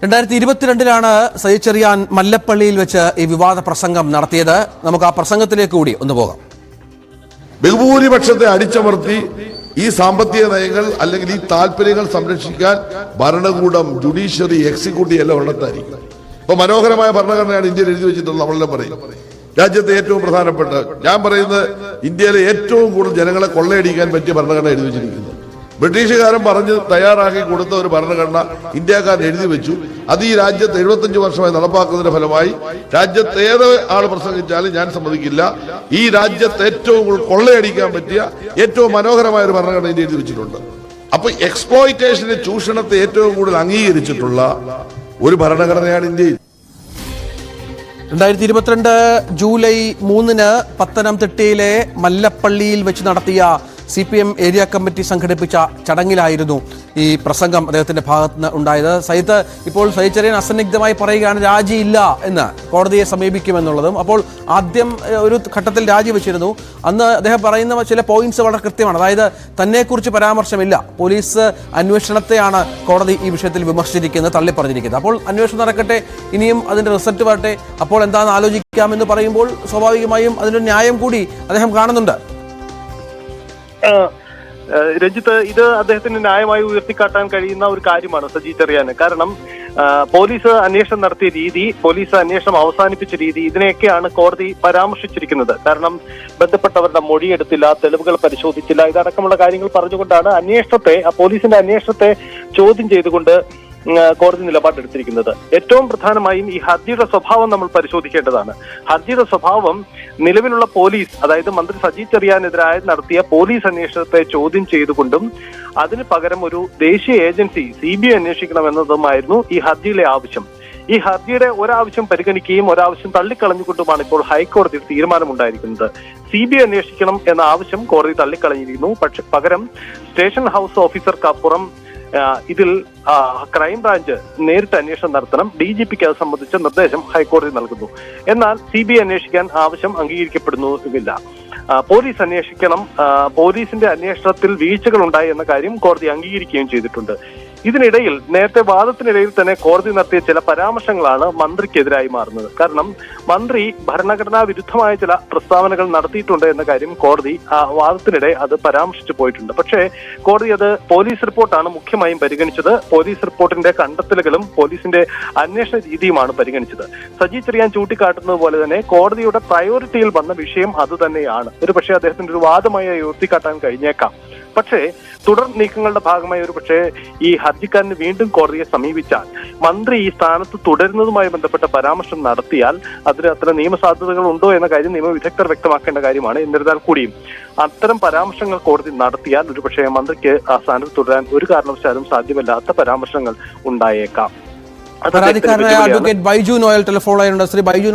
2022 സയ്യിദ് ചെറിയാൻ മല്ലപ്പള്ളിയിൽ വെച്ച് ഈ വിവാദ പ്രസംഗം നടത്തിയത്. നമുക്ക് ആ പ്രസംഗത്തിലേക്ക് കൂടി ഒന്ന് പോകാം. ബഹുഭൂരിപക്ഷത്തെ അടിച്ചമർത്തി ഈ സാമ്പത്തിക നയങ്ങൾ അല്ലെങ്കിൽ ഈ താല്പര്യങ്ങൾ സംരക്ഷിക്കാൻ ഭരണകൂടം, ജുഡീഷ്യറി, എക്സിക്യൂട്ടീവ് എല്ലാം ഉള്ളതായിരിക്കും. ഇപ്പൊ മനോഹരമായ ഭരണഘടനയാണ് ഇന്ത്യയിൽ എഴുതി വെച്ചിട്ടുള്ളത്. നമ്മളെല്ലാം പറയും രാജ്യത്തെ ഏറ്റവും പ്രധാനപ്പെട്ട, ഞാൻ പറയുന്നത് ഇന്ത്യയിലെ ഏറ്റവും കൂടുതൽ ജനങ്ങളെ കൊള്ളയടിക്കാൻ പറ്റിയ ഭരണഘടന എഴുതി വെച്ചിരിക്കുന്നത്. ബ്രിട്ടീഷുകാരൻ പറഞ്ഞ് തയ്യാറാക്കി കൊടുത്ത ഒരു ഭരണഘടന ഇന്ത്യക്കാരൻ എഴുതി വെച്ചു. അത് ഈ രാജ്യത്ത് 75 വർഷമായി നടപ്പാക്കുന്നതിന്റെ ഫലമായി രാജ്യത്ത് ഏത് ആൾ പ്രസംഗിച്ചാലും ഞാൻ സമ്മതിക്കില്ല. ഈ രാജ്യത്ത് ഏറ്റവും കൂടുതൽ കൊള്ളയടിക്കാൻ പറ്റിയ ഏറ്റവും മനോഹരമായ ഒരു ഭരണഘടന ഇന്ത്യ എഴുതി വെച്ചിട്ടുണ്ട്. അപ്പൊ എക്സ്പ്ലോയിറ്റേഷന്, ചൂഷണത്തെ ഏറ്റവും കൂടുതൽ അംഗീകരിച്ചിട്ടുള്ള ഒരു ഭരണഘടനയാണ് ഇന്ത്യയിൽ. 2022 ജൂലൈ 3 പത്തനംതിട്ടയിലെ മല്ലപ്പള്ളിയിൽ വെച്ച് നടത്തിയ CPM ഏരിയ കമ്മിറ്റി സംഘടിപ്പിച്ച ചടങ്ങിലായിരുന്നു ഈ പ്രസംഗം അദ്ദേഹത്തിന്റെ ഭാഗത്തുനിന്ന് ഉണ്ടായത്. സയ്യിദ്, ഇപ്പോൾ സയ്യിദ് ചെറിയാൻ അസന്നിഗ്ധമായി പറയുകയാണ് രാജിയില്ല എന്ന്, കോടതിയെ സമീപിക്കുമെന്നുള്ളതും. അപ്പോൾ ആദ്യം ഒരു ഘട്ടത്തിൽ രാജിവെച്ചിരുന്നു. അന്ന് അദ്ദേഹം പറയുന്ന ചില പോയിന്റ്സ് വളരെ കൃത്യമാണ്. അതായത് തന്നെക്കുറിച്ച് പരാമർശമില്ല, പോലീസ് അന്വേഷണത്തെയാണ് കോടതി ഈ വിഷയത്തിൽ വിമർശിച്ചിരിക്കുന്നത്, തള്ളിപ്പറഞ്ഞിരിക്കുന്നത്. അപ്പോൾ അന്വേഷണം നടക്കട്ടെ, ഇനിയും അതിന്റെ റിസൾട്ട് വരട്ടെ, അപ്പോൾ എന്താണെന്ന് ആലോചിക്കാമെന്ന് പറയുമ്പോൾ സ്വാഭാവികമായും അതിനൊരു ന്യായം കൂടി അദ്ദേഹം കാണുന്നുണ്ട്. രഞ്ജിത്ത്, ഇത് അദ്ദേഹത്തിന് ന്യായമായി ഉയർത്തിക്കാട്ടാൻ കഴിയുന്ന ഒരു കാര്യമാണ് സജീദ് ചെറിയാൻ. കാരണം പോലീസ് അന്വേഷണം നടത്തിയ രീതി, പോലീസ് അന്വേഷണം അവസാനിപ്പിച്ച രീതി, ഇതിനെയൊക്കെയാണ് കോടതി പരാമർശിച്ചിരിക്കുന്നത്. കാരണം ബന്ധപ്പെട്ടവരുടെ മൊഴിയെടുത്തില്ല, തെളിവുകൾ പരിശോധിച്ചില്ല, ഇതടക്കമുള്ള കാര്യങ്ങൾ പറഞ്ഞുകൊണ്ടാണ് പോലീസിന്റെ അന്വേഷണത്തെ ചോദ്യം ചെയ്തുകൊണ്ട് കോടതി നിലപാടെടുത്തിരിക്കുന്നത്. ഏറ്റവും പ്രധാനമായും ഈ ഹർജിയുടെ സ്വഭാവം നമ്മൾ പരിശോധിക്കേണ്ടതാണ്. ഹർജിയുടെ സ്വഭാവം നിലവിലുള്ള പോലീസ്, അതായത് മന്ത്രി സജീദ് ചെറിയാനെതിരായി നടത്തിയ പോലീസ് അന്വേഷണത്തെ ചോദ്യം ചെയ്തുകൊണ്ടും അതിന് പകരം ഒരു ദേശീയ ഏജൻസി CBI അന്വേഷിക്കണമെന്നതുമായിരുന്നു ഈ ഹർജിയിലെ ആവശ്യം. ഈ ഹർജിയുടെ ഒരാവശ്യം പരിഗണിക്കുകയും ഒരാവശ്യം തള്ളിക്കളഞ്ഞുകൊണ്ടുമാണ് ഇപ്പോൾ ഹൈക്കോടതിയിൽ തീരുമാനമുണ്ടായിരിക്കുന്നത്. CBI അന്വേഷിക്കണം എന്ന ആവശ്യം കോടതി തള്ളിക്കളഞ്ഞിരുന്നു. പക്ഷെ പകരം സ്റ്റേഷൻ ഹൗസ് ഓഫീസർക്കപ്പുറം ഇതിൽ ക്രൈംബ്രാഞ്ച് നേരിട്ട് അന്വേഷണം നടത്തണം, DGPക്ക് അത് സംബന്ധിച്ച നിർദ്ദേശം ഹൈക്കോടതി നൽകുന്നു. എന്നാൽ CBI അന്വേഷിക്കാൻ ആവശ്യം അംഗീകരിക്കപ്പെടുന്നുമില്ല. പോലീസ് അന്വേഷിക്കണം, പോലീസിന്റെ അന്വേഷണത്തിൽ വീഴ്ചകൾ ഉണ്ടായി എന്ന കാര്യം കോടതി അംഗീകരിക്കുകയും ചെയ്തിട്ടുണ്ട്. ഇതിനിടയിൽ നേരത്തെ വാദത്തിനിടയിൽ തന്നെ കോടതി നടത്തിയ ചില പരാമർശങ്ങളാണ് മന്ത്രിക്കെതിരായി മാറുന്നത്. കാരണം മന്ത്രി ഭരണഘടനാ വിരുദ്ധമായ ചില പ്രസ്താവനകൾ നടത്തിയിട്ടുണ്ട് എന്ന കാര്യം കോടതി വാദത്തിനിടെ അത് പരാമർശിച്ചു പോയിട്ടുണ്ട്. പക്ഷേ കോടതി അത് പോലീസ് റിപ്പോർട്ടാണ് മുഖ്യമായും പരിഗണിച്ചത്. പോലീസ് റിപ്പോർട്ടിന്റെ കണ്ടെത്തലുകളും പോലീസിന്റെ അന്വേഷണ രീതിയുമാണ് പരിഗണിച്ചത്. സജീദ് ചെറിയാൻ ചൂണ്ടിക്കാട്ടുന്നത് പോലെ തന്നെ കോടതിയുടെ പ്രയോറിറ്റിയിൽ വന്ന വിഷയം അത് തന്നെയാണ്. ഒരു പക്ഷേ അദ്ദേഹത്തിന്റെ ഒരു വാദമായി ഉയർത്തിക്കാട്ടാൻ കഴിഞ്ഞേക്കാം. പക്ഷേ തുടർ നീക്കങ്ങളുടെ ഭാഗമായി ഒരു പക്ഷേ ഈ ഹർജിക്കാരന് വീണ്ടും കോടതിയെ സമീപിച്ചാൽ, മന്ത്രി ഈ സ്ഥാനത്ത് തുടരുന്നതുമായി ബന്ധപ്പെട്ട പരാമർശം നടത്തിയാൽ അതിന് അത്ര നിയമസാധ്യതകൾ ഉണ്ടോ എന്ന കാര്യം നിയമവിദഗ്ധർ വ്യക്തമാക്കേണ്ട കാര്യമാണ്. എന്നിരുന്നാൽ കൂടിയും അത്തരം പരാമർശങ്ങൾ കോടതി നടത്തിയാൽ ഒരു പക്ഷേ മന്ത്രിക്ക് ആ സ്ഥാനത്ത് തുടരാൻ ഒരു കാരണവശാലും സാധ്യമല്ലാത്ത പരാമർശങ്ങൾ ഉണ്ടായേക്കാം. അഡ്വക്കേറ്റ് ബൈജു നോയൽ ടെലിഫോൺ ലൈനുണ്ട്. ശ്രീ ബൈജു